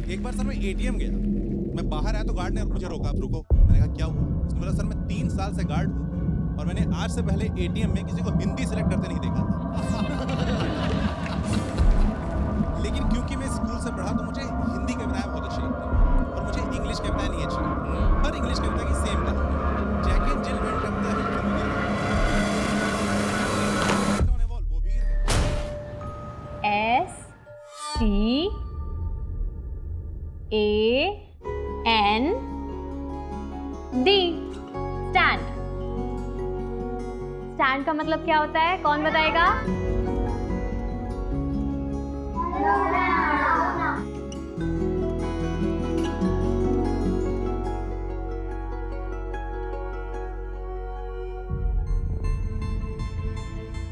एक बार सर मैं एटीएम गया, मैं बाहर आया तो गार्ड ने मुझे रोका, आप रुको। मैंने कहा क्या हुआ? उसने बोला सर मैं 3 साल से गार्ड हूँ और मैंने आज से पहले एटीएम में किसी को हिंदी सिलेक्ट करते नहीं देखा था। लेकिन क्योंकि मैं स्कूल से पढ़ा तो मुझे हिंदी कविताएं बहुत अच्छी लगती हैं और मुझे इंग्लिश कविताएं नहीं अच्छी लगती। हर इंग्लिश कविता की सेम कहानी, Jack and Jill went up the hill to give वो भी STAND। स्टैंड। स्टैंड का मतलब क्या होता है, कौन बताएगा?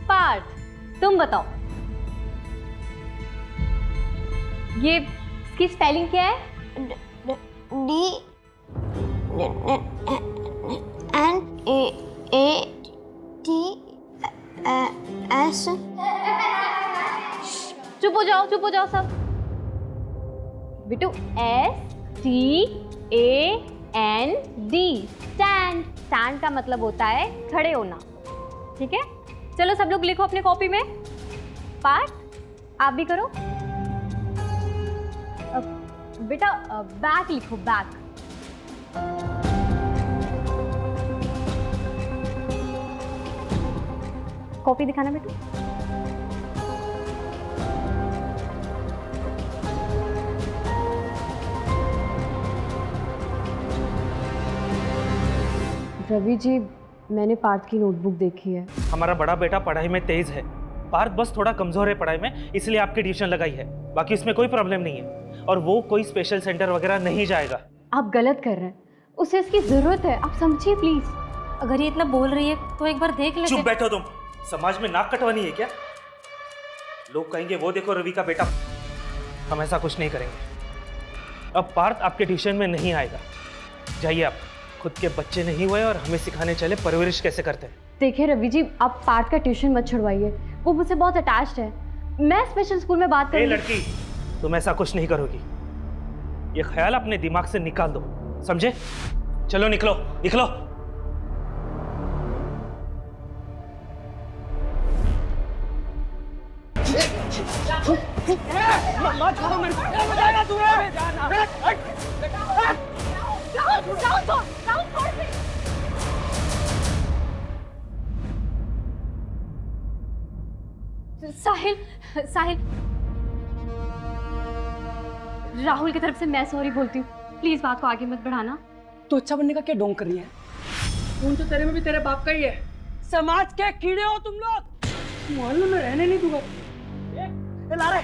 पार्थ, तुम बताओ, ये इसकी स्पेलिंग क्या है? DNATS। चुप हो जाओ सब। बिटू STAND। स्टैंड। स्टैंड का मतलब होता है खड़े होना, ठीक है? चलो सब लोग लिखो अपने कॉपी में। पार्थ, आप भी करो। बेटा बैक लिखो, बैक। कॉपी दिखाना बेटू। रवि जी, मैंने पार्थ की नोटबुक देखी है। हमारा बड़ा बेटा पढ़ाई में तेज है, पार्थ बस थोड़ा कमजोर है पढ़ाई में, इसलिए आपकी ट्यूशन लगाई है। बाकी उसमें कोई प्रॉब्लम नहीं है और वो कोई स्पेशल सेंटर वगैरह नहीं जाएगा। आप गलत कर रहे हैं, उसे इसकी जरूरत है, आप समझिए प्लीज। अगर ये इतना बोल रही है तो एक बार देख लेते। चुप बैठो तुम, समाज में नाक कटवानी है क्या? लोग कहेंगे वो देखो रवि का बेटा। हम ऐसा कुछ नहीं करेंगे। अब पार्थ आपके ट्यूशन में नहीं आएगा, जाइए आप। खुद के बच्चे नहीं हुए और हमें सिखाने चले परवरिश कैसे करते हैं। देखिए रवि जी, आप पार्थ का ट्यूशन मत छुड़वाइए, वो मुझसे बहुत अटैच्ड है। मैं स्पेशल स्कूल में बात ए करूंगी। लड़की, तुम ऐसा कुछ नहीं करोगी, ये ख्याल अपने दिमाग से निकाल दो, समझे? चलो निकलो निकलो। साहिल, साहिल, राहुल की तरफ से मैं सॉरी बोलती हूँ, प्लीज बात को आगे मत बढ़ाना। तो अच्छा बनने का क्या ढोंग कर रही है? खून तो तेरे में भी तेरे बाप का ही है। समाज के कीड़े हो तुम लोग, मोहल्ले में रहने नहीं दूंगा। ला रहे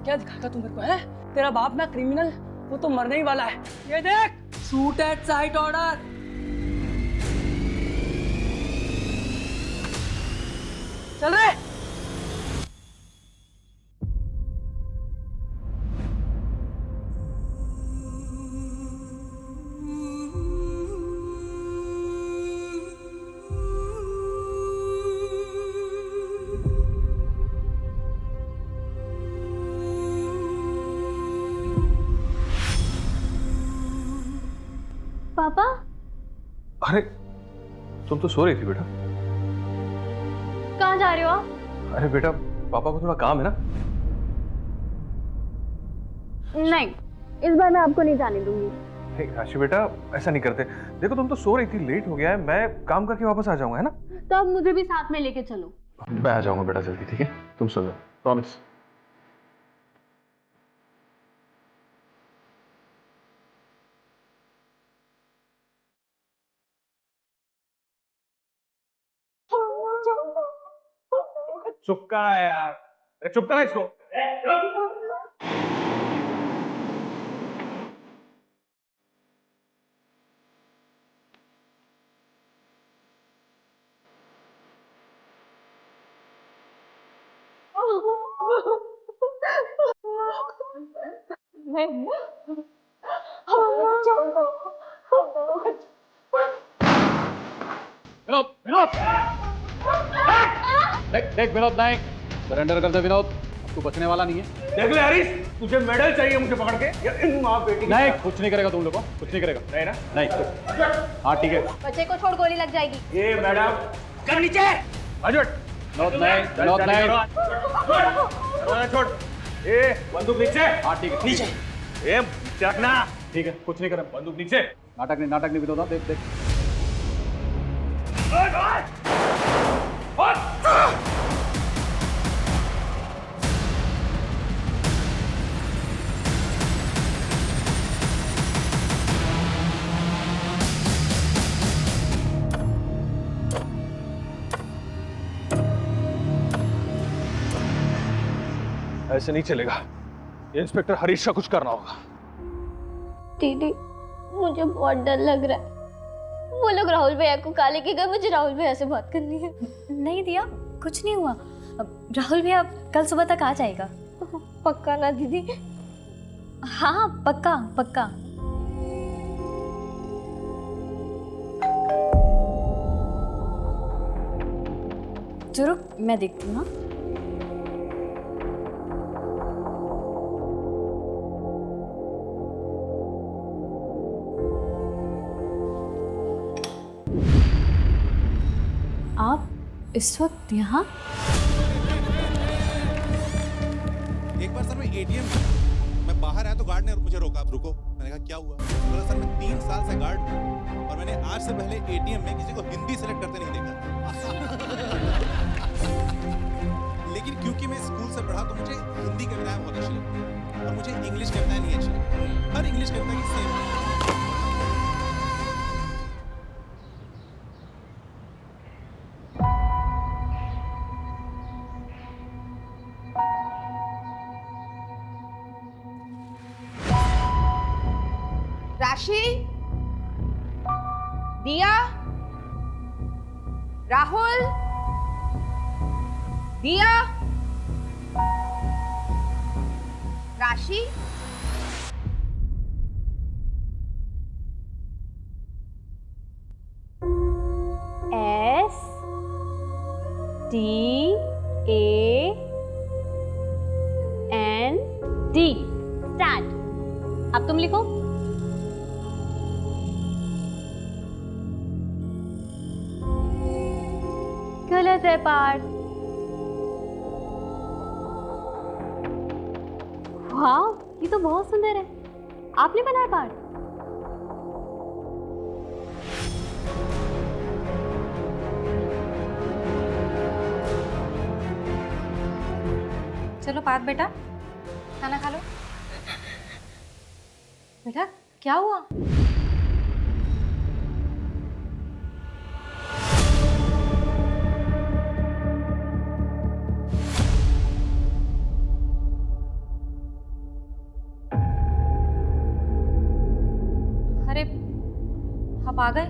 क्या दिखाता तू मेरे को है? तेरा बाप ना क्रिमिनल, वो तो मरने ही वाला है। ये देख, शूट एट साइट ऑर्डर। चल रहे। पापा, अरे तुम तो सो रही थी बेटा। कहाँ जा रहे हो आप? अरे बेटा, पापा को थोड़ा काम है ना। नहीं, इस बार मैं आपको नहीं जाने दूंगी। हे राशि बेटा, ऐसा नहीं करते। देखो तुम तो सो रही थी, लेट हो गया है, मैं काम करके वापस आ जाऊंगा, है ना? तो अब मुझे भी साथ में लेके चलो। मैं आ जाऊंगा बेटा जल्दी, ठीक है? तुम सो जाओ, प्रॉमिस। चुप करा है यार, चुप करा इसको। विनोद, विनोद, देख विनोद नायक, सरेंडर कर दे विनोद। तू बचने वाला नहीं है। देख ले हरीश, तुझे मेडल चाहिए मुझे पकड़ के या इन माँ बेटी नहीं, कुछ नहीं करेगा तुम लोग को, कुछ नहीं करेगा। नहीं ना? नहीं। हाँ ठीक है। बच्चे को छोड़, गोली लग जाएगी। ये मैडम कर नीचे। अजट विनोद नहीं, विनोद नहीं। दरवाजा छोड़। ए बंदूक नीचे। हाँ ठीक है। नीचे। ए रखना। ठीक है, कुछ नहीं करेगा। बंदूक नीचे। नाटक नहीं विनोद, देख देख। ऐसे नहीं चलेगा, इंस्पेक्टर हरीश का कुछ करना होगा। दीदी, मुझे बहुत डर लग रहा है। वो लोग राहुल भैया को काले के गए, मुझे राहुल भैया से बात करनी है। नहीं दिया, कुछ नहीं हुआ। राहुल भैया कल सुबह तक आ जाएगा। पक्का ना दीदी? हाँ पक्का पक्का। तो रुक, मैं देखती हूँ। हाँ आप इस वक्त यहाँ? एक बार सर मैं एटीएम मैं बाहर आया तो गार्ड ने मुझे रोका। आप रुको। मैंने कहा क्या हुआ? बोला सर मैं 3 साल से गार्ड हूँ और मैंने आज से पहले एटीएम में किसी को हिंदी सेलेक्ट करते नहीं देखा। लेकिन क्योंकि मैं स्कूल से पढ़ा तो मुझे हिंदी कविताएं बहुत अच्छी लगती और मुझे इंग्लिश कविताएं नहीं अच्छी लगती। हर इंग्लिश कविता की सेम। राशि, दिया, राहुल, दिया, राशि, STAND। स्टैंड। अब तुम लिखो। गलत है पार्थ। वाह, ये तो बहुत सुंदर है। आपने बनाया पार्थ? चलो पार्थ बेटा, खाना खा लो। बेटा क्या हुआ? अरे आप आ गए?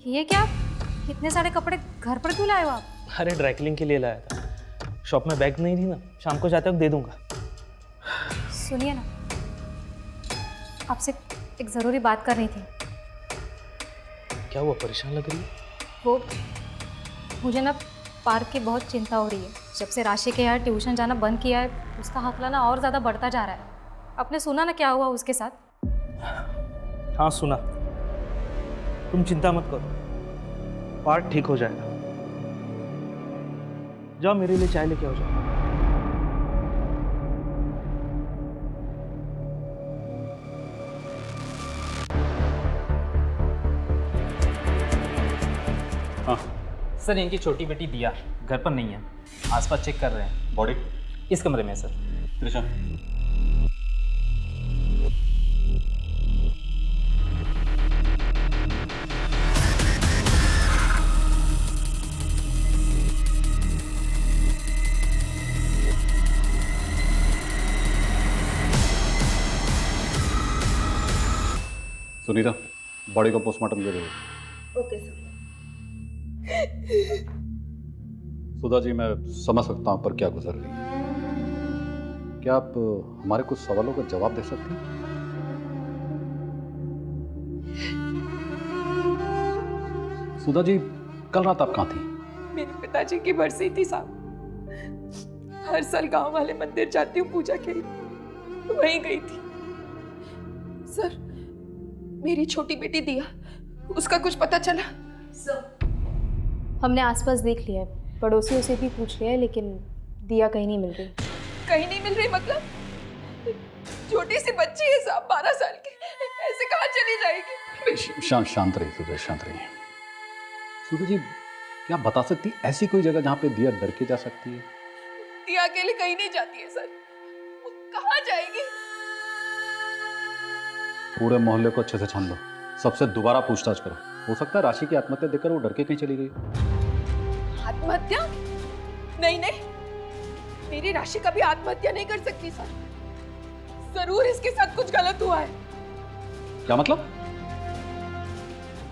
ये क्या, इतने सारे कपड़े घर पर क्यों लाए हो आप? अरे ड्राई क्लीनिंग के लिए लाया था। शॉप में बैग नहीं थी ना, शाम को जाते वक्त दे दूंगा। सुनिए ना, आपसे एक ज़रूरी बात करनी थी। क्या हुआ, परेशान लग रही है? वो मुझे ना पार्क की बहुत चिंता हो रही है। जब से राशि के यहाँ ट्यूशन जाना बंद किया है, उसका हौसला ना और ज़्यादा बढ़ता जा रहा है। आपने सुना ना क्या हुआ उसके साथ? हाँ सुना। तुम चिंता मत करो, पार्ट ठीक हो जाएगा। जाओ मेरे लिए चाय लेके आओ। जाओ। हाँ सर, इनकी छोटी बेटी दिया घर पर नहीं है, आसपास चेक कर रहे हैं। बॉडी इस कमरे में सर। त्रिशा, सुनीता, बॉडी को पोस्टमार्टम के लिए। Okay sir. सुधा जी, मैं समझ सकता हूं पर क्या गुजर रही है। क्या आप हमारे कुछ सवालों का जवाब दे सकती हैं? सुधा जी, कल रात आप कहाँ थी? मेरे पिताजी की बरसी थी साहब। हर साल गांव वाले मंदिर जाती हूँ पूजा के लिए, वहीं गई थी। सर, मेरी छोटी बेटी दिया, उसका कुछ पता चला? सर, हमने आसपास देख लिया है, पड़ोसियों से भी पूछ लिया है, लेकिन दिया कहीं नहीं मिल रही। कहीं नहीं मिल रही मतलब? छोटी सी बच्ची है साहब, 12 साल की, ऐसे कहाँ चली जाएगी? शांत रहिए सुधा, शांत रहिए। सुधा जी, क्या बता सकती ऐसी कोई जगह जहाँ पे दिया डर के जा सकती है? दिया अकेले कहीं नहीं जाती है सर, वो कहाँ जाएगी? पूरे मोहल्ले को अच्छे से छान लो, सबसे दोबारा पूछताछ करो। हो सकता है राशि की आत्महत्या देखकर वो डर के कहीं चली गई। आत्महत्या? नहीं नहीं, मेरी राशि कभी आत्महत्या नहीं कर सकती सर। जरूर इसके साथ कुछ गलत हुआ है। क्या मतलब?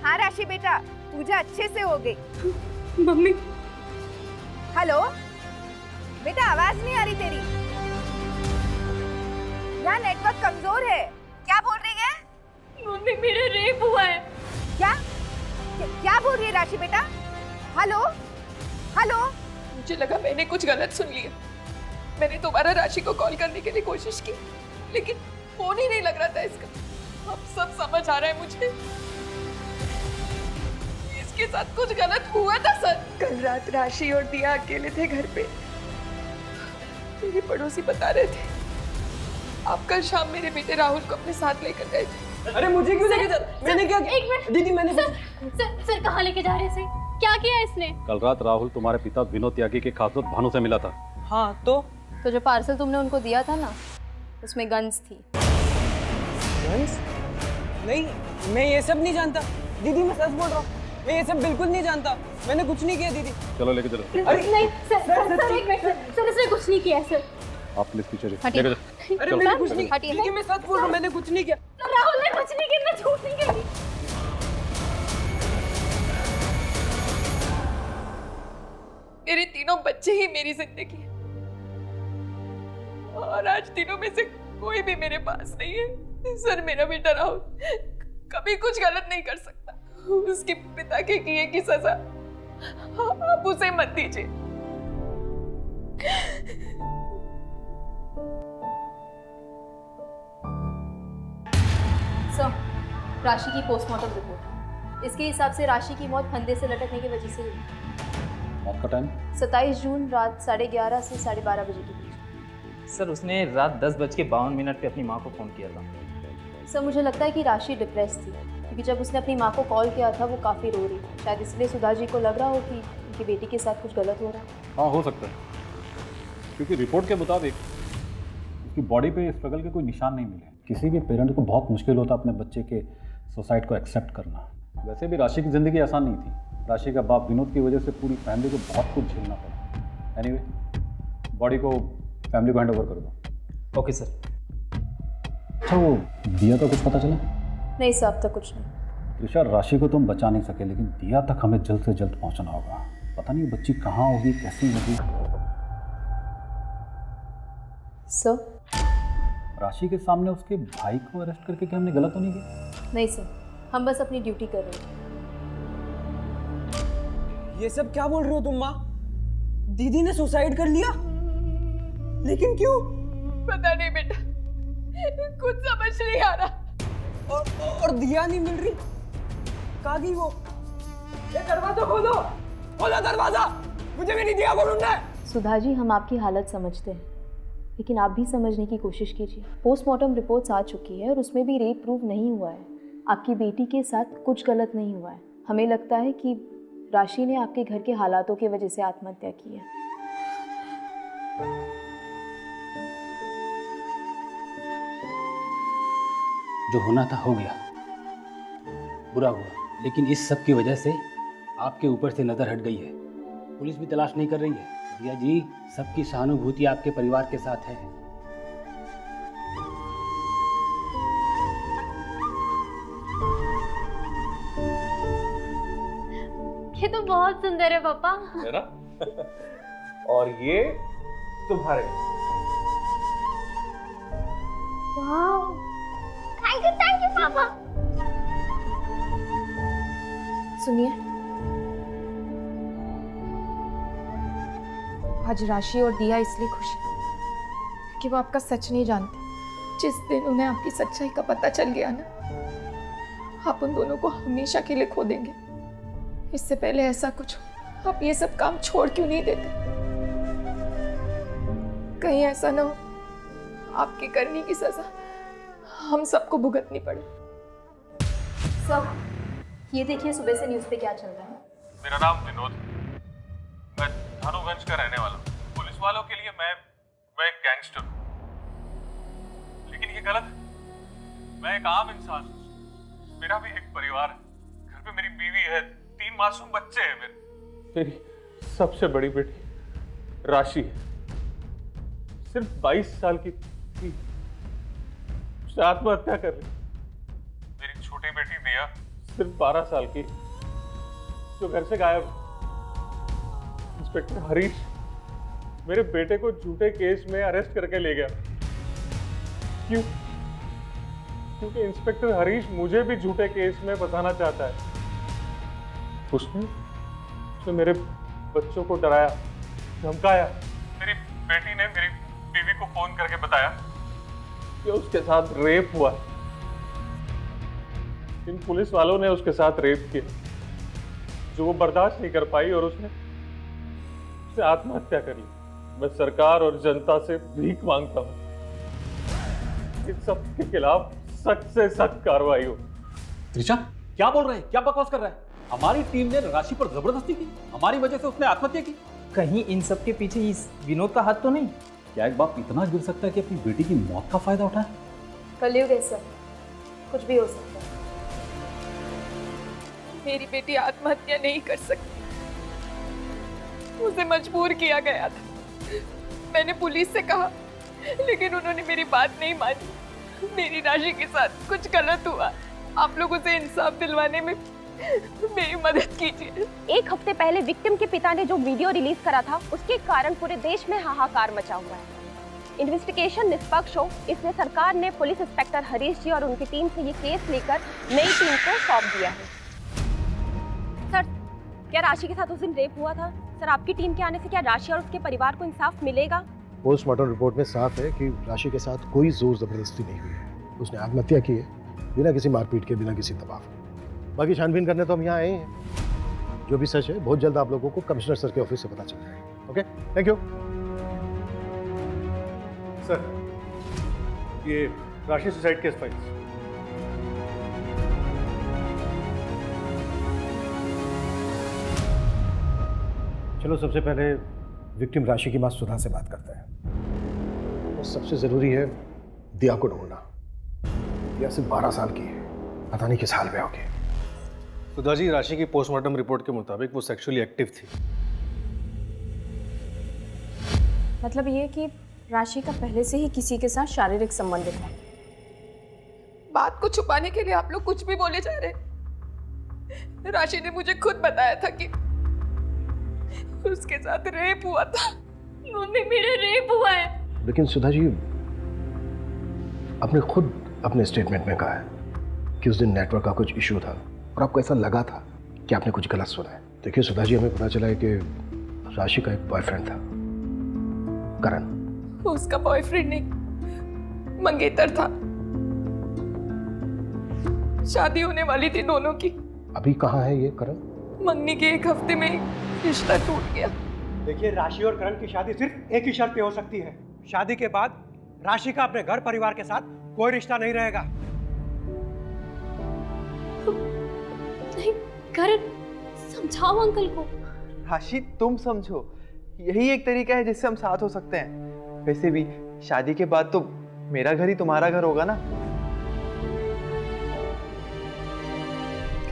हाँ राशि बेटा, पूजा अच्छे से हो गई। मम्मी। हेलो बेटा, आवाज नहीं आ रही तेरी। यहाँ नेटवर्क कमजोर है। क्या बोल रही है? मम्मी, मेरा रेप हुआ है। क्या क्या बोल रही है राशि बेटा? Hello hello. मुझे लगा मैंने कुछ गलत सुन लिया। मैंने दोबारा राशि को कॉल करने के लिए कोशिश की, लेकिन फोन ही नहीं लग रहा था इसका। अब सब समझ आ रहा है मुझे, इसके साथ कुछ गलत हुआ था सर। कल रात राशि और दिया अकेले थे घर पे। मेरे पड़ोसी बता रहे थे आप कल शाम मेरे बेटे राहुल को अपने साथ लेकर गए थे। अरे मुझे क्यों लेके जा? मैंने क्या किया? एक मिनट दीदी, मैंने सर कहाँ लेके जा रहे हैं? क्या किया इसने? कल रात राहुल तुम्हारे पिता विनोद त्यागी के खास दोस्त भानु से मिला था। हाँ तो जो पार्सल तुमने उनको दिया था ना, उसमें गन्स थी। गन्स? नहीं, मैं ये सब नहीं जानता दीदी, मैं सच बोल रहा हूँ। मैं ये सब बिल्कुल नहीं जानता, मैंने कुछ नहीं किया दीदी। चलो लेके चलो। अरे नहीं सर एक मिनट सर, इसने कुछ नहीं किया सर। आप प्लीज पीछे हटिए। लेके चलो। अरे मैंने कुछ नहीं, दीदी मैं सच बोल रहा हूँ, मैंने कुछ नहीं किया। राहुल ने कुछ नहीं किया, मैं झूठ नहीं कह रही। मेरे तीनों बच्चे ही मेरी जिंदगी है, और आज तीनों में से कोई भी मेरे पास नहीं है। सर, मेरा बेटा राहुल कभी कुछ गलत नहीं कर सकता। उसके पिता के किए की सजा आप उसे मत दीजिए। सर, राशि की पोस्टमार्टम रिपोर्ट। इसके हिसाब से राशि की मौत फंदे से लटकने की वजह से हुई। मौत का टाइम? 27 जून रात 11:30 से 12:30 बजे के बीच। सर, उसने रात 10:52 पे अपनी माँ को फ़ोन किया था। सर, मुझे लगता है कि राशि डिप्रेस थी, क्योंकि जब उसने अपनी माँ को कॉल किया था वो काफ़ी रो रही थी। शायद इसलिए सुधा जी को लग रहा हो कि उनकी बेटी के साथ कुछ गलत हो रहा है। हाँ, हो सकता है, क्योंकि रिपोर्ट के मुताबिक उसकी बॉडी पे स्ट्रगल के कोई निशान नहीं मिले। किसी भी पेरेंट को बहुत मुश्किल होता अपने बच्चे के सुसाइड को एक्सेप्ट करना। वैसे भी राशि की ज़िंदगी आसान नहीं थी। राशि का बाप विनोद की वजह से पूरी फैमिली को बहुत कुछ झेलना पड़ा। एनीवे, बॉडी को फैमिली को हैंड ओवर कर दो। Okay sir. अच्छा, वो दिया का कुछ पता चला? नहीं सर, अब तक कुछ नहीं। त्रिशा, राशि को तुम बचा नहीं सके, लेकिन दिया तक हमें जल्द से जल्द पहुंचना होगा। पता नहीं बच्ची कहाँ होगी, कैसी होगी। सर? राशि के सामने उसके भाई को अरेस्ट करके क्या हमने गलत तो नहीं किया? नहीं सर, हम बस अपनी ड्यूटी कर रहे हैं। ये सब क्या बोल रही हो तुम माँ? दीदी ने सुसाइड कर लिया? लेकिन क्यों? पता नहीं बेटा, कुछ समझ नहीं आ रहा। और दिया नहीं मिल रही, कहाँ गई वो? ये दरवाजा खोलो, खोलो दरवाजा, मुझे मेरी दिया को ढूंढना है। सुधा जी, हम आपकी हालत समझते हैं, लेकिन आप भी समझने की कोशिश कीजिए। पोस्टमार्टम रिपोर्ट्स आ चुकी है और उसमें भी रेप प्रूव नहीं हुआ है। आपकी बेटी के साथ कुछ गलत नहीं हुआ है। हमें लगता है कि राशि ने आपके घर के हालातों की वजह से आत्महत्या की है। जो होना था हो गया, बुरा हुआ, लेकिन इस सब की वजह से आपके ऊपर से नज़र हट गई है। पुलिस भी तलाश नहीं कर रही है। भैया जी, सबकी सहानुभूति आपके परिवार के साथ है। ये तो बहुत सुंदर है पापा। है ना? और ये तुम्हारे। वाह, थैंक यू पापा। सुनिए, आज राशि और दिया इसलिए खुश है कि वो आपका सच नहीं जानते। जिस दिन उन्हें आपकी सच्चाई का पता चल गया ना, आप उन दोनों को हमेशा के लिए खो देंगे। इससे पहले ऐसा कुछ हो, आप ये सब काम छोड़ क्यों नहीं देते? कहीं ऐसा ना हो आपकी करने की सजा हम सबको भुगतनी पड़े। सब ये देखिए सुबह से न्यूज़ पे क्या चल रहा है। मेरा नाम विनोद, मैं धानुगंज का रहने वाला हूँ। पुलिस वालों के लिए मैं एक गैंगस्टर हूँ, लेकिन ये गलत है। मैं एक आम इंसान हूँ, मेरा भी एक परिवार है, घर पे मेरी बीवी है, 3 मासूम बच्चे हैं। मेरी सबसे बड़ी बेटी राशि है, सिर्फ 22 साल की थी, उसने आत्महत्या कर ली। मेरी छोटी बेटी दिया सिर्फ 12 साल की, जो घर से गायब। इंस्पेक्टर हरीश मेरे बेटे को झूठे केस में अरेस्ट करके ले गया। क्यों? क्योंकि इंस्पेक्टर हरीश मुझे भी झूठे केस में फंसाना चाहता है। उसने मेरे बच्चों को डराया, धमकाया। मेरी बेटी ने मेरी बीवी को फोन करके बताया कि उसके साथ रेप हुआ। इन पुलिस वालों ने उसके साथ रेप किया, जो वो बर्दाश्त नहीं कर पाई और उसने आत्महत्या कर ली। मैं सरकार और जनता से भीख मांगता हूँ, इन सब के खिलाफ सख्त से सख्त कार्रवाई हो। त्रिशा, क्या बोल रहे हैं? क्या बकवास कर रहा है? हमारी टीम ने राशि पर जबरदस्ती की, हमारी वजह से उसने आत्महत्या की। कहीं इन सब के पीछे इस विनोद का हाथ तो नहीं? क्या एक बाप इतना गिर सकता है कि अपनी बेटी की मौत का फायदा उठाए? कलयुग है सर, कुछ भी हो सकता है। मेरी बेटी आत्महत्या नहीं कर सकती, उसे मजबूर किया गया था। मैंने पुलिस से कहा, लेकिन उन्होंने मेरी बात नहीं मानी। मेरी राशि के साथ कुछ गलत हुआ, आप लोग उसे इंसाफ दिलवाने में मेरी मदद कीजिए। 1 हफ्ते पहले विक्टिम के पिता ने जो वीडियो रिलीज करा था, उसके कारण पूरे देश में हाहाकार मचा हुआ है। इन्वेस्टिगेशन निष्पक्ष हो, इसलिए सरकार ने पुलिस इंस्पेक्टर हरीश जी और उनकी टीम से ये केस लेकर नई टीम को सौंप दिया है। सर, क्या राशि के साथ उस दिन रेप हुआ था? सर, आपकी टीम के आने से क्या राशि और उसके परिवार को इंसाफ मिलेगा? पोस्टमार्टम रिपोर्ट में साफ है कि राशि के साथ कोई जोर जबरदस्ती नहीं हुई है। उसने आत्महत्या की है, बिना किसी मारपीट के, बिना किसी दबाव के। बाकी छानबीन करने तो हम यहाँ आए हैं। जो भी सच है बहुत जल्द आप लोगों को कमिश्नर सर के ऑफिस से पता चल जाएगा। Okay, thank you sir. ये राशि सुसाइड केस फाइल्स। चलो सबसे पहले विक्टिम राशि की मां सुधा से बात करते हैं। और सबसे ज़रूरी है दिया को ढूंढना। दिया सिर्फ 12 साल की है, पता नहीं किस हाल में होगी। सुधा जी, राशि की पोस्टमार्टम रिपोर्ट के मुताबिक वो सेक्सुअली एक्टिव थी। मतलब ये कि राशि का पहले से ही किसी के साथ शारीरिक संबंध था। बात को छुपाने के लिए आप लोग कुछ भी बोले जा रहे। राशि ने मुझे खुद बताया था कि उसके साथ रेप हुआ था। मम्मी, मेरा रेप हुआ है। लेकिन सुधा जी, आपने खुद अपने स्टेटमेंट में कहा है कि उस दिन नेटवर्क का कुछ इशू था और आपको ऐसा लगा था कि आपने कुछ गलत सुना है। देखिए सुधा जी, हमें पता चला है कि राशि का एक बॉयफ्रेंड था, करण। उसका बॉयफ्रेंड नहीं, मंगेतर था। शादी होने वाली थी दोनों की। अभी कहाँ है ये करण? मंगनी के 1 हफ्ते में रिश्ता टूट गया। देखिए, राशि और करण की शादी सिर्फ एक ही शर्त पे हो सकती है। शादी के बाद राशि का अपने घर परिवार के साथ कोई रिश्ता नहीं रहेगा। नहीं, करण, समझाओ अंकल को। राशि, तुम समझो, यही एक तरीका है जिससे हम साथ हो सकते हैं। वैसे भी शादी के बाद तो मेरा घर ही तुम्हारा घर होगा ना।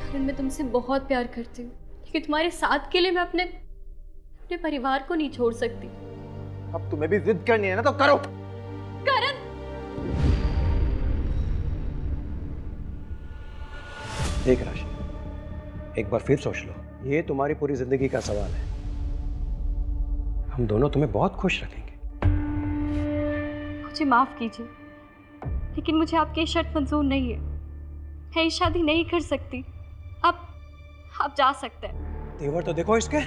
करण, मैं तुमसे बहुत प्यार करती हूँ, लेकिन तुम्हारे साथ के लिए मैं अपने परिवार को नहीं छोड़ सकती। अब तुम्हें भी जिद करनी है ना, तो करो। करण, देख राशि, एक बार फिर सोच लो, ये तुम्हारी पूरी जिंदगी का सवाल है। हम दोनों तुम्हें बहुत खुश रखेंगे। मुझे माफ कीजिए, लेकिन मुझे आपकी शर्त मंजूर नहीं है। मैं ये शादी नहीं कर सकती। आप जा सकते हैं। तेवर तो देखो इसके।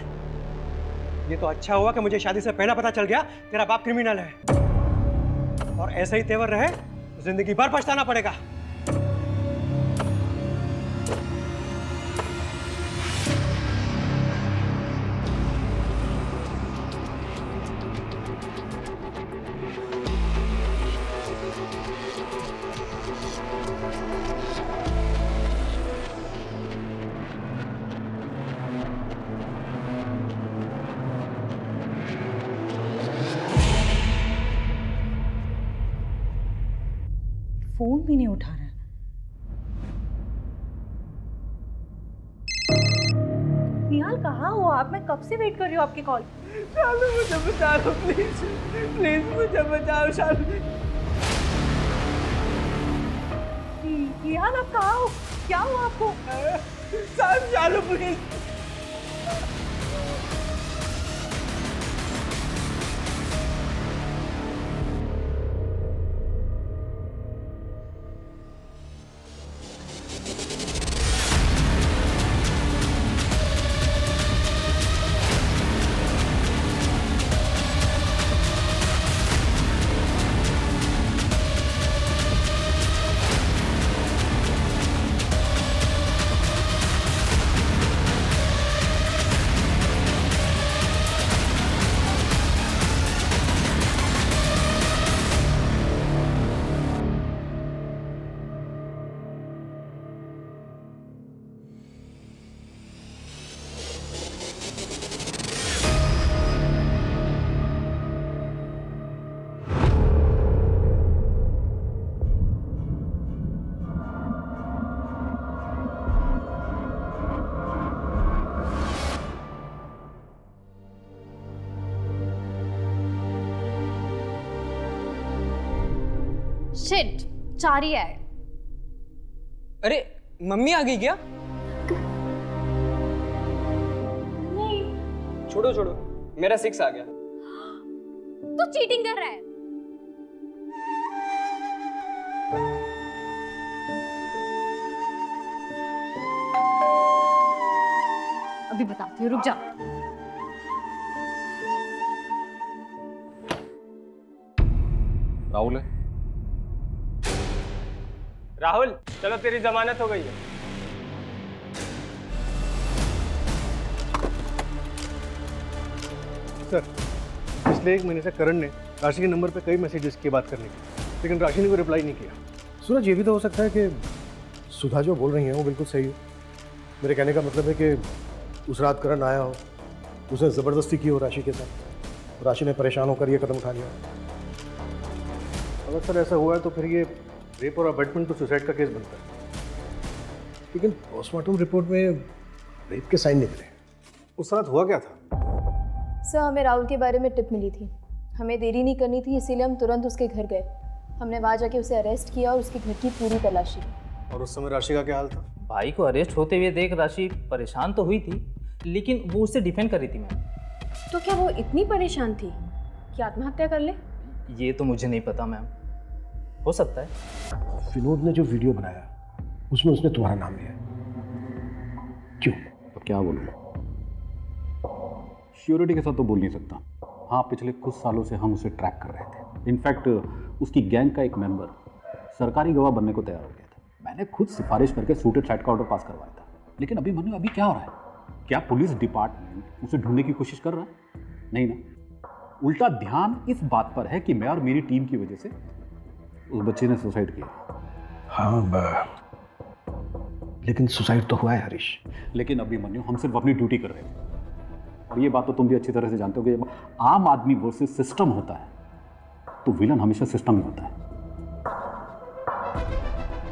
ये तो अच्छा हुआ कि मुझे शादी से पहले पता चल गया तेरा बाप क्रिमिनल है, और ऐसे ही तेवर रहे तो जिंदगी भर पछताना पड़ेगा। फोन भी नहीं उठा रहा है। निहाल कहाँ हो आप? मैं कब से वेट कर रही हूँ आपकी कॉल। शालू मुझे बचा लो प्लीज, प्लीज मुझे बचाओ शालू। निहाल आप कहाँ हो? क्या हुआ आपको? शालू प्लीज। शिट, चारी है। अरे मम्मी आ गई क्या? नहीं। छोड़ो छोड़ो, मेरा 6 आ गया। तू चीटिंग कर रहा है। अभी बताती हूँ, रुक जा। राहुल है। राहुल चलो तेरी जमानत हो गई है। सर, पिछले 1 महीने से करण ने राशि के नंबर पे कई मैसेजेस किए बात करने की, लेकिन राशि ने कोई रिप्लाई नहीं किया। सूरज, ये भी तो हो सकता है कि सुधा जो बोल रही है वो बिल्कुल सही हो। मेरे कहने का मतलब है कि उस रात करण आया हो, उसने ज़बरदस्ती की हो राशि के साथ, राशि ने परेशान होकर ये कदम उठा लिया। अगर सर ऐसा हुआ है तो फिर ये रेप और अबैटमेंट टू सुसाइड का केस बनता है, लेकिन पोस्टमार्टम रिपोर्ट में रेप के साइन निकले। उस रात हुआ क्या था? सर, हमें राहुल के बारे में टिप मिली थी, हमें देरी नहीं करनी थी, इसीलिए हम तुरंत उसके घर गए। हमने वहाँ जाके उसे अरेस्ट किया और उसके घर की पूरी तलाशी की। और उस समय राशि का क्या हाल था? भाई को अरेस्ट होते हुए देख राशि परेशान तो हुई थी, लेकिन वो उससे डिफेंड कर रही थी मैम। तो क्या वो इतनी परेशान थी कि आत्महत्या कर ले? ये तो मुझे नहीं पता मैम, हो सकता है। विनोद ने जो वीडियो बनाया उसमें उसने तुम्हारा नाम लिया, क्यों? अब क्या बोलूँ, श्योरिटी के साथ तो बोल नहीं सकता। हाँ, पिछले कुछ सालों से हम उसे ट्रैक कर रहे थे। इनफैक्ट उसकी गैंग का एक मेंबर सरकारी गवाह बनने को तैयार हो गया था। मैंने खुद सिफारिश करके सूटेड साइड का ऑर्डर पास करवाया था। लेकिन अभी मनु, अभी क्या हो रहा है? क्या पुलिस डिपार्टमेंट उसे ढूंढने की कोशिश कर रहा है? नहीं ना, उल्टा ध्यान इस बात पर है कि मैं और मेरी टीम की वजह से उस बच्चे ने सुसाइड किया। हाँ, लेकिन सुसाइड तो हुआ है हरीश। लेकिन अभी मनु, हम सिर्फ अपनी ड्यूटी कर रहे थे। और ये बात तो तुम भी अच्छी तरह से जानते हो कि जब आम आदमी वर्सेस सिस्टम होता है तो विलन हमेशा सिस्टम ही होता है।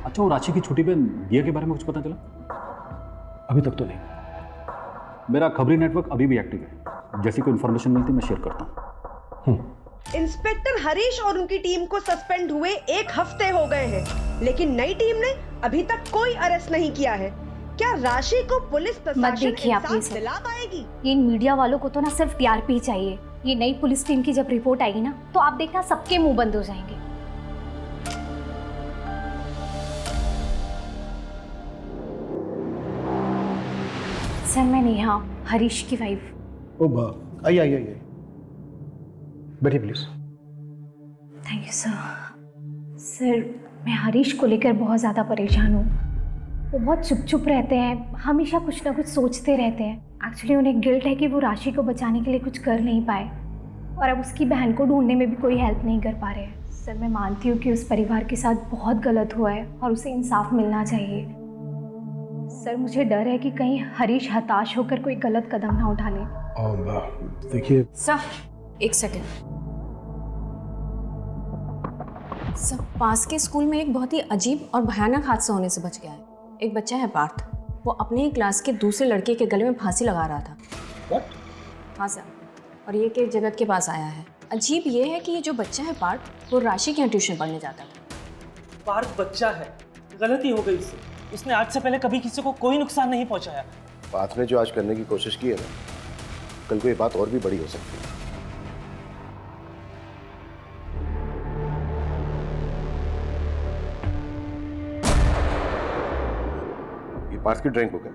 अच्छा, वो राशि की छोटी बहन दिया के बारे में कुछ पता चला? अभी तक तो नहीं। मेरा खबरी नेटवर्क अभी भी एक्टिव है, जैसी कोई इन्फॉर्मेशन मिलती मैं शेयर करता हूँ। इंस्पेक्टर हरीश और उनकी टीम को सस्पेंड हुए 1 हफ्ते हो गए हैं, लेकिन नई टीम ने अभी तक कोई अरेस्ट नहीं किया है। क्या राशि को पुलिस प्रशासन इंसाफ दिला पाएगी? इन मीडिया वालों को तो ना सिर्फ टीआरपी चाहिए। ये नई पुलिस टीम की जब रिपोर्ट आएगी ना, तो आप देखना सबके मुंह बंद हो जाएंगे। सर, मैं नेहा, हरीश की वाइफ। ओ आइए बैठिए please. Thank you sir. Sir मैं हरीश को लेकर बहुत ज़्यादा परेशान हूँ। वो बहुत चुप रहते हैं, हमेशा कुछ ना कुछ सोचते रहते हैं। एक्चुअली उन्हें गिल्ट है कि वो राशि को बचाने के लिए कुछ कर नहीं पाए और अब उसकी बहन को ढूंढने में भी कोई हेल्प नहीं कर पा रहे हैं। सर मैं मानती हूँ कि उस परिवार के साथ बहुत गलत हुआ है और उसे इंसाफ मिलना चाहिए। सर मुझे डर है कि कहीं हरीश हताश होकर कोई गलत कदम ना उठा ले। देखिए सर एक सेकेंड सर, पास के स्कूल में एक बहुत ही अजीब और भयानक हादसा होने से बच गया है। एक बच्चा है पार्थ, वो अपने ही क्लास के दूसरे लड़के के गले में फांसी लगा रहा था। What? हाँ सर, और ये केस जगत के पास आया है। अजीब ये है कि ये जो बच्चा है पार्थ, वो राशि के यहाँ ट्यूशन पढ़ने जाता था। पार्थ बच्चा है, गलती हो गई इससे। उसने आज से पहले कभी किसी को कोई नुकसान नहीं पहुंचाया। पार्थ ने जो आज करने की कोशिश की है ना, कल को ये बात और भी बड़ी हो सकती है। ये पार्थ की ड्राइंग बुक है?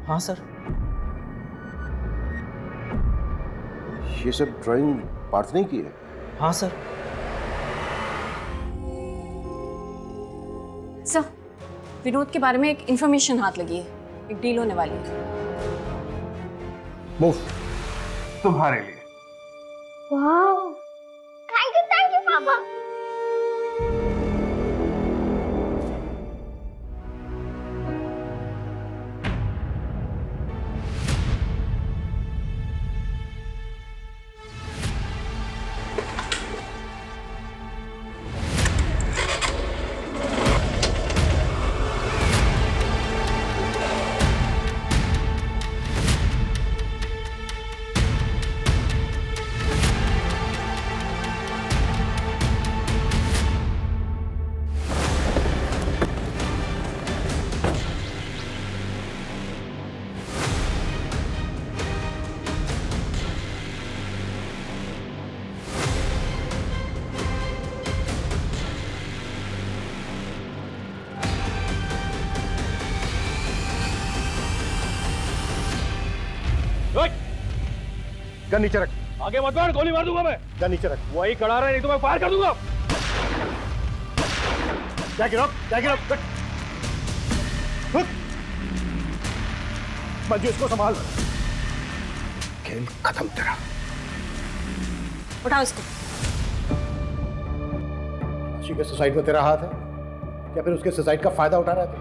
हाँ सर। ये सब ड्राइंग पार्थ ने की है? हाँ सर। सर विनोद के बारे में एक इंफॉर्मेशन हाथ लगी है, एक डील होने वाली है। मूव। तुम्हारे लिए। वाह, थैंक यू पापा। गन नीचे रख। आगे मत बढ़, गोली मार दूंगा मैं। गन नीचे रख। वही खड़ा रहे, नहीं तो मैं फायर कर दूंगा। मंजू इसको संभाल। खेल खत्म तेरा। उठाओ इसको। राशि के सुसाइड में तेरा हाथ है या फिर उसके सुसाइड का फायदा उठा रहा था?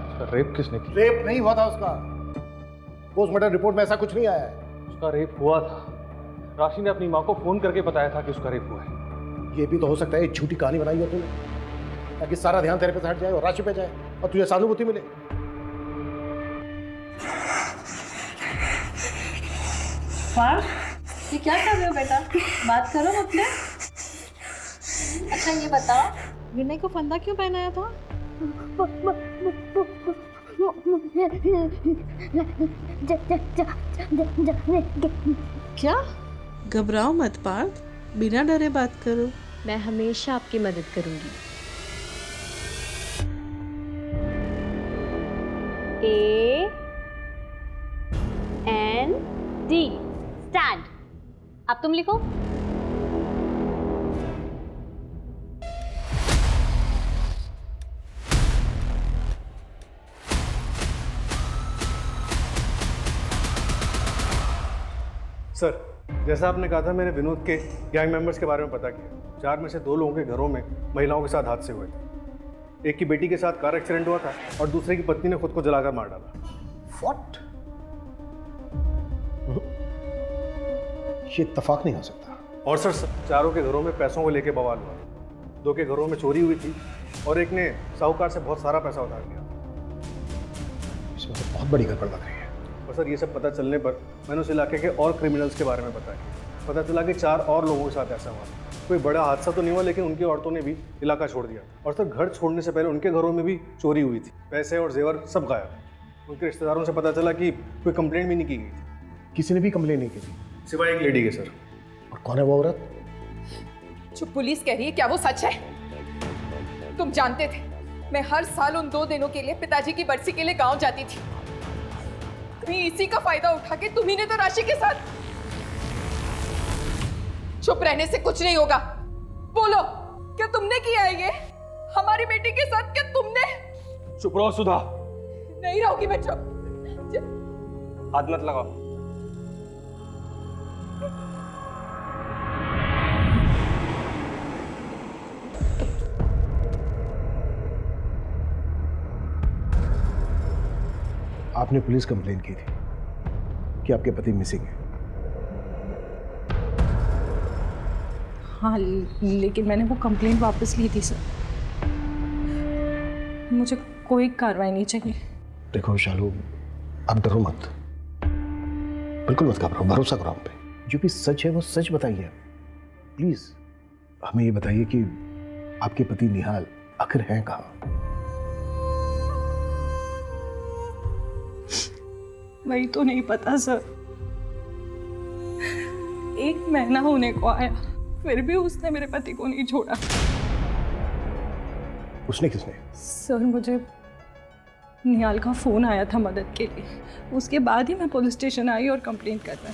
उसका रेप किसने किया? रेप नहीं हुआ था उसका। पोस्टमार्टम रिपोर्ट में ऐसा कुछ नहीं आया है। उसका रेप हुआ था। राशि ने अपनी माँ को फोन करके बताया था कि उसका रेप हुआ है। ये भी तो हो सकता है एक झूठी कहानी बनाई हो तूने, ताकि सारा ध्यान तेरे पे से हट जाए और राशि पे जाए और तुझे सहानुभूति मिले। पार्थ, ये क्या कर रहे हो बेटा? बात करो अपने। अच्छा ये बताओ, विनय को फंदा क्यों पहनाया था? क्या? घबराओ मत पार्थ, बिना डरे बात करो। मैं हमेशा आपकी मदद करूंगी। AND stand. अब तुम लिखो। सर, जैसा आपने कहा था, मैंने विनोद के गैंग मेंबर्स के बारे में पता किया। 4 में से 2 लोगों के घरों में महिलाओं के साथ हादसे हुए थे। एक की बेटी के साथ कार एक्सीडेंट हुआ था और दूसरे की पत्नी ने खुद को जलाकर मार डाला। What? ये इत्तेफाक नहीं हो सकता। और सर, चारों के घरों में पैसों को लेके बवाल हुआ। 2 के घरों में चोरी हुई थी और एक ने साहूकार से बहुत सारा पैसा उधार लिया। इसमें तो बहुत बड़ी गड़बड़ लग रही है। और सर, ये सब पता चलने पर मैंने उस इलाके के और क्रिमिनल्स के बारे में बताया। पता चला कि 4 और लोगों के साथ ऐसा हुआ। कोई बड़ा हादसा तो नहीं हुआ, लेकिन उनकी औरतों ने भी इलाका छोड़ दिया। और सर, घर छोड़ने से पहले उनके घरों में भी चोरी हुई थी। पैसे और जेवर सब गायब। उनके रिश्तेदारों से पता चला कि कोई कंप्लेंट भी नहीं की गई थी। किसी ने भी कंप्लेन नहीं की थी सिवाय एक लेडी के सर। और कौन है वो औरत? जो पुलिस कह रही है, क्या वो सच है? तुम जानते थे मैं हर साल उन 2 दिनों के लिए पिताजी की बरसी के लिए गांव जाती थी। कहीं इसी का फायदा उठा के तुम्ही ने तो राशि के साथ। चुप रहने से कुछ नहीं होगा। बोलो, क्या तुमने किया है ये हमारी बेटी के साथ? क्या तुमने? चुप रहो सुधा। नहीं रहोगी मैं चुप। हाथ मत लगाओ। आपने पुलिस कंप्लेन की थी कि आपके पति मिसिंग है। हाँ, लेकिन मैंने वो कंप्लेंट वापस ली थी सर। मुझे कोई कार्रवाई नहीं चाहिए। देखो शालू, आप डरो मत, बिल्कुल मत घबराओ, भरोसा करो हम पे। जो भी सच है वो सच बताइए प्लीज। हमें ये बताइए कि आपके पति निहाल आखिर हैं कहाँ? वही तो नहीं पता सर। 1 महीना होने को आया, फिर भी उसने मेरे पति को नहीं छोड़ा। उसने किसने? सर, मुझे निहाल का फोन आया था मदद के लिए। उसके बाद ही मैं पुलिस स्टेशन आई और कंप्लेंट कर रहा।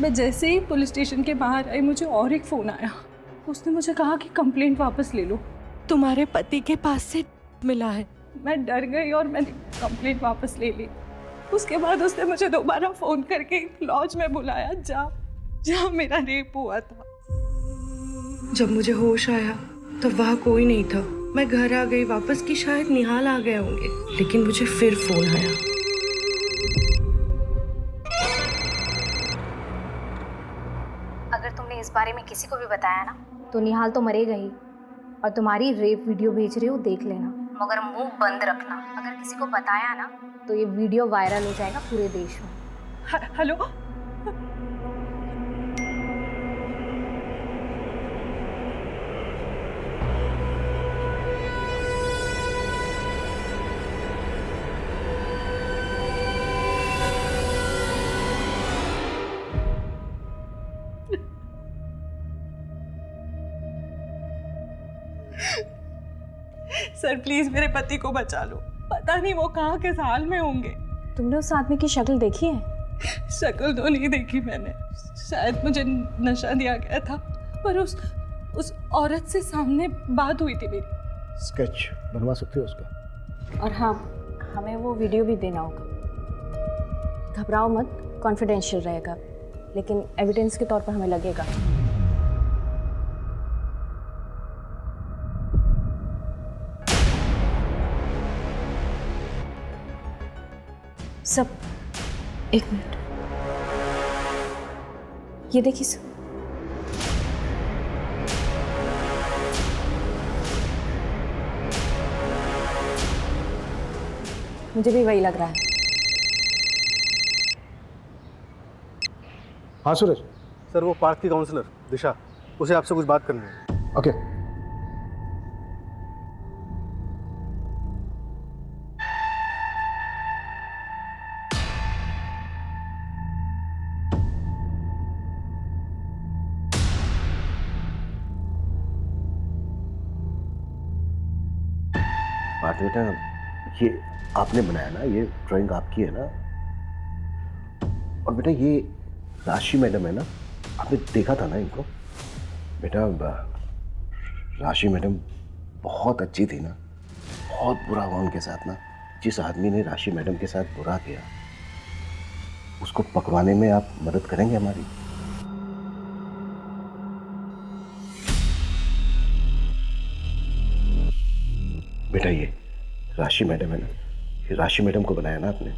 मैं जैसे ही पुलिस स्टेशन के बाहर आई, मुझे और एक फ़ोन आया। उसने मुझे कहा कि कंप्लेंट वापस ले लो, तुम्हारे पति के पास से मिला है। मैं डर गई और मैंने कंप्लेंट वापस ले ली। उसके बाद उसने मुझे दोबारा फ़ोन करके लॉज में बुलाया जहाँ मेरा रेप हुआ था। जब मुझे होश आया तब वहाँ कोई नहीं था। मैं घर आ गई वापस कि शायद निहाल आ गए होंगे, लेकिन मुझे फिर फोन आया। अगर तुमने इस बारे में किसी को भी बताया ना तो निहाल तो मरेगा ही, और तुम्हारी रेप वीडियो भेज रही हो देख लेना, मगर मुंह बंद रखना। अगर किसी को बताया ना तो ये वीडियो वायरल हो जाएगा पूरे देश में। हेलो, सर प्लीज मेरे पति को बचा लो। पता नहीं वो कहाँ किस हाल में होंगे। तुमने उस आदमी की शक्ल देखी है? शक्ल तो नहीं देखी मैंने, शायद मुझे नशा दिया गया था, पर उस औरत से सामने बात हुई थी मेरी। स्केच बनवा सकते हो उसका? और हाँ, हमें वो वीडियो भी देना होगा। घबराओ मत, कॉन्फिडेंशियल रहेगा, लेकिन एविडेंस के तौर पर हमें लगेगा। सब एक मिनट, ये देखिए सब। मुझे भी वही लग रहा है। हाँ सूरज। सर वो पार्क की काउंसलर दिशा, उसे आपसे कुछ बात करनी है। ओके। बात बेटा, ये आपने बनाया ना, ये ड्राइंग आपकी है ना? और बेटा ये राशि मैडम है ना, आपने देखा था ना इनको? बेटा राशि मैडम बहुत अच्छी थी ना, बहुत बुरा हुआ उनके साथ ना। जिस आदमी ने राशि मैडम के साथ बुरा किया उसको पकड़वाने में आप मदद करेंगे हमारी? बेटा ये राशि मैडम है ना, ये राशि मैडम को बनाया ना आपने?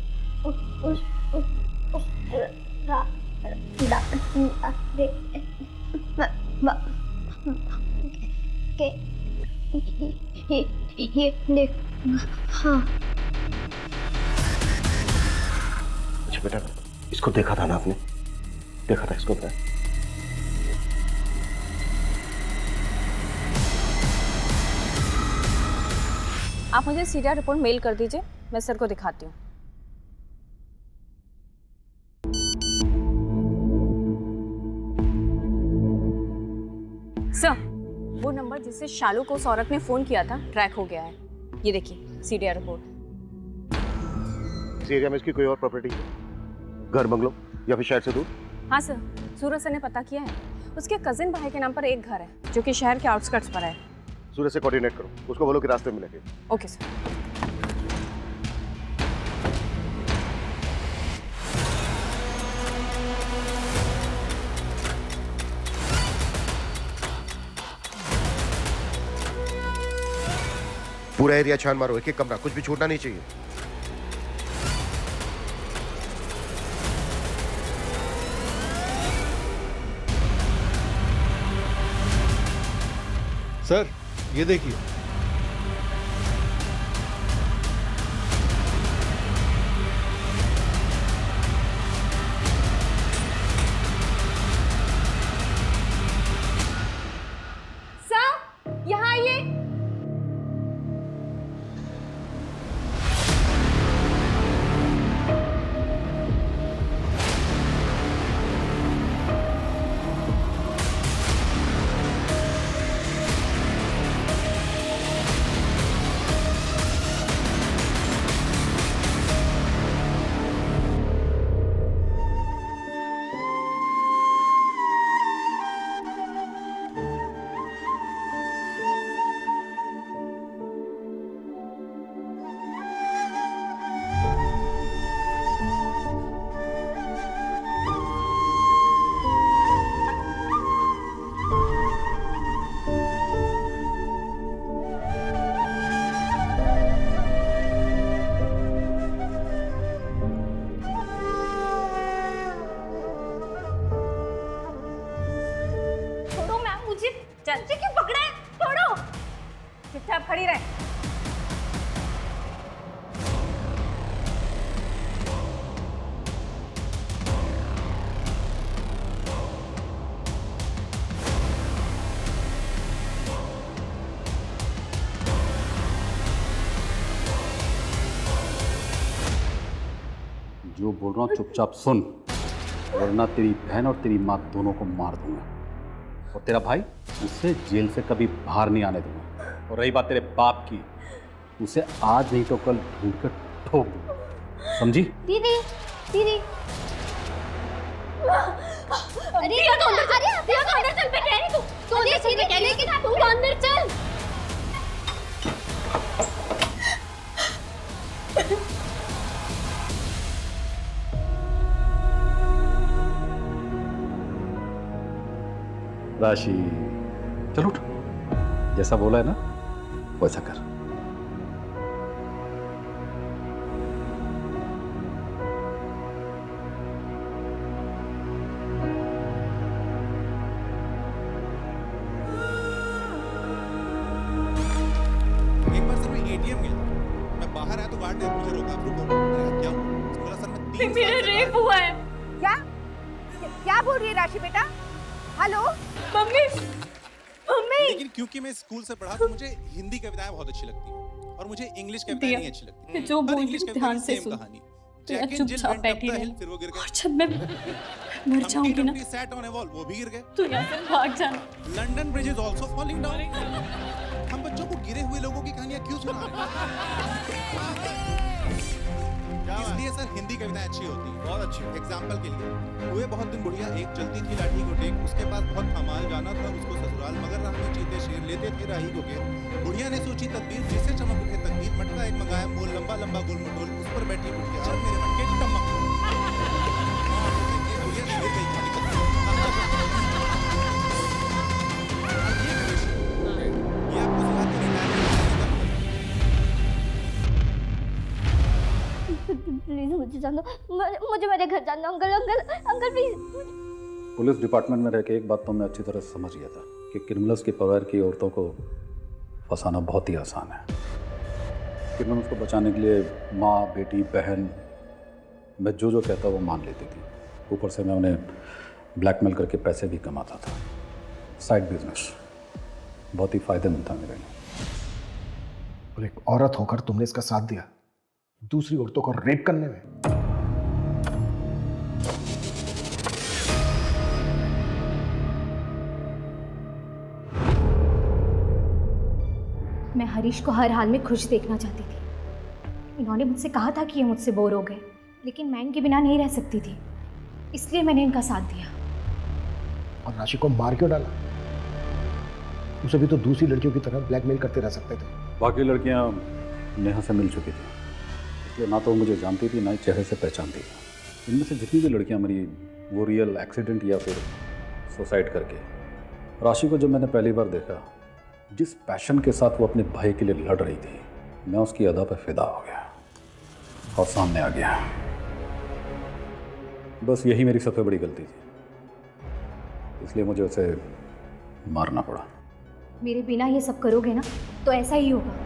हाँ। अच्छा बेटा, इसको देखा था ना आपने? देखा था इसको बेटा? आप मुझे सीरिया रिपोर्ट मेल कर दीजिए, मैं सर को दिखाती हूँ। सर, वो नंबर जिससे शालू को उस औरत ने फोन किया था ट्रैक हो गया है। ये देखिए सीरिया रिपोर्ट। इस एरिया में इसकी कोई और प्रॉपर्टी, घर बंगलो या फिर शहर से दूर? हाँ सर, सूरज सर ने पता किया है। उसके कजिन भाई के नाम पर एक घर है जो कि शहर के आउटस्कर्ट्स पर है। सूर्य से कोऑर्डिनेट करो, उसको बोलो कि रास्ते में मिलेंगे। Okay sir. पूरा एरिया छान मारो, एक एक कमरा, कुछ भी छूटना नहीं चाहिए। सर ये देखिए, सर यहाँ आइए। मुझे क्यों पकड़ा है? छोड़ो, चुपचाप खड़ी रहे। जो बोल रहा हूँ चुपचाप सुन, वरना तेरी बहन और तेरी माँ दोनों को मार दूंगा, और तेरा भाई उसे जेल से कभी बाहर नहीं आने दूंगा। और रही बात तेरे बाप की, उसे आज नहीं तो कल ढूंढ कर ठोक दूंगा, समझी? दीदी दीदी अरे तो अंदर चल पे कह रही तू अंदर चल पे कह रही कि तू तो अंदर चल। राशि चल उठ, जैसा बोला है ना वैसा कर। एक बार सर मैं एटीएम गया, मैं बाहर आया तो गार्ड ने मुझे रोका, रुको। मैंने कहा क्या हुआ? बोला सर मैं 3 साल मेरा से रेप हुआ है। क्या बोल रही है राशि बेटा? Hello mummy mummy. लेकिन क्योंकि मैं स्कूल से पढ़ा तो मुझे हिंदी कविताएं बहुत अच्छी लगती हैं और मुझे इंग्लिश कविताएं नहीं अच्छी लगती। जो बोल इंग्लिश ध्यान से सुन। कहानी। तो यार जैक एंड जिल चुपचाप went up बैठी the रह। hill, फिर वो गिर गए। और जब मैं मर जाऊंगी ना sat on a wall, वो भी गिर गए। तो यहाँ से भाग जाना। London bridge is also falling down. हम बच्चों को गिरे हुए लोगों की कहानियां क्यों सुना रहे हैं? इसलिए सर हिंदी कविताएं अच्छी होती हैं, बहुत अच्छी। एग्जाम्पल के लिए हुए बहुत दिन बुढ़िया, एक चलती थी लाठी को टेक, उसके पास बहुत कमाल जाना था उसको ससुराल, मगर राह में चीते शेर लेते थे राही को घेर। बुढ़िया ने सोची तदबीर, जिससे चमक उठे तकदीर, मटका एक मंगाया मोल, लंबा लंबा गोल मटोल, उस पर बैठी बुढ़िया, चल मेरे मटके टमक। बुढ़िया शेर गई कहानी खत्म। ये आपको सिखाते हैं प्लीज मुझे जान दो, मुझे मेरे घर जाना। Uncle uncle uncle please. Police department में रह के एक बात तो मैं अच्छी तरह समझ गया था कि क्रिमिनल्स के परिवार की औरतों को फंसाना बहुत ही आसान है। क्रिमिनल्स को बचाने के लिए माँ, बेटी, बहन, मैं जो कहता वो मान लेती थी। ऊपर से मैं उन्हें ब्लैकमेल करके पैसे भी कमाता था। साइड बिजनेस बहुत ही फायदेमंद था मेरे लिए। और एक औरत होकर तुमने इसका साथ दिया दूसरी औरतों को रेप करने में। मैं हरीश को हर हाल में खुश देखना चाहती थी। इन्होंने मुझसे कहा था कि ये मुझसे बोर हो गए, लेकिन मैं इनके बिना नहीं रह सकती थी, इसलिए मैंने इनका साथ दिया। और राशि को मार क्यों डाला? उसे भी तो दूसरी लड़कियों की तरह ब्लैकमेल करते रह सकते थे। बाकी लड़कियां नेहा से मिल चुकी थी, इसलिए ना तो वो मुझे जानती थी ना ही चेहरे से पहचानती थी। इनमें से जितनी भी लड़कियां मरी वो रियल एक्सीडेंट या फिर सुसाइड करके। राशि को जब मैंने पहली बार देखा, जिस पैशन के साथ वो अपने भाई के लिए लड़ रही थी, मैं उसकी अदा पर फिदा हो गया और सामने आ गया। बस यही मेरी सबसे बड़ी गलती थी, इसलिए मुझे उसे मारना पड़ा। मेरे बिना ये सब करोगे ना तो ऐसा ही होगा।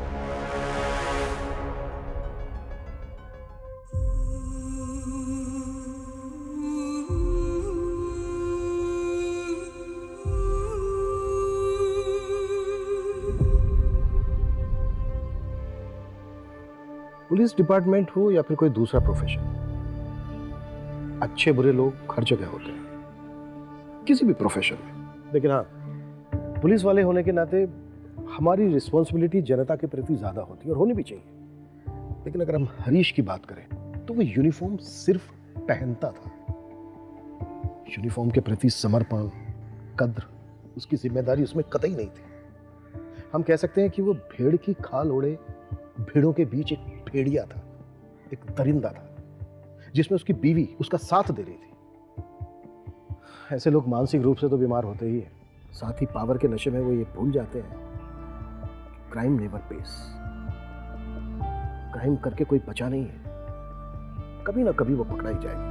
पुलिस डिपार्टमेंट हो या फिर कोई दूसरा प्रोफेशन, अच्छे बुरे लोग हर जगह होते हैं, किसी भी प्रोफेशन में। लेकिन हाँ, पुलिस वाले होने के नाते हमारी रिस्पॉन्सिबिलिटी जनता के प्रति ज़्यादा होती है और होनी भी चाहिए। लेकिन अगर हम हरीश की बात करें तो वो यूनिफॉर्म सिर्फ पहनता था। यूनिफॉर्म के प्रति समर्पण, कद्र, उसकी जिम्मेदारी उसमें कतई नहीं थी। हम कह सकते हैं कि वो भेड़ की खाल ओढ़े भेड़ों के बीच एक भेड़िया था, एक दरिंदा था, जिसमें उसकी बीवी उसका साथ दे रही थी। ऐसे लोग मानसिक रूप से तो बीमार होते ही हैं, साथ ही पावर के नशे में वो ये भूल जाते हैं क्राइम नेवर पेस। क्राइम करके कोई बचा नहीं है, कभी ना कभी वो पकड़ा ही जाएगा।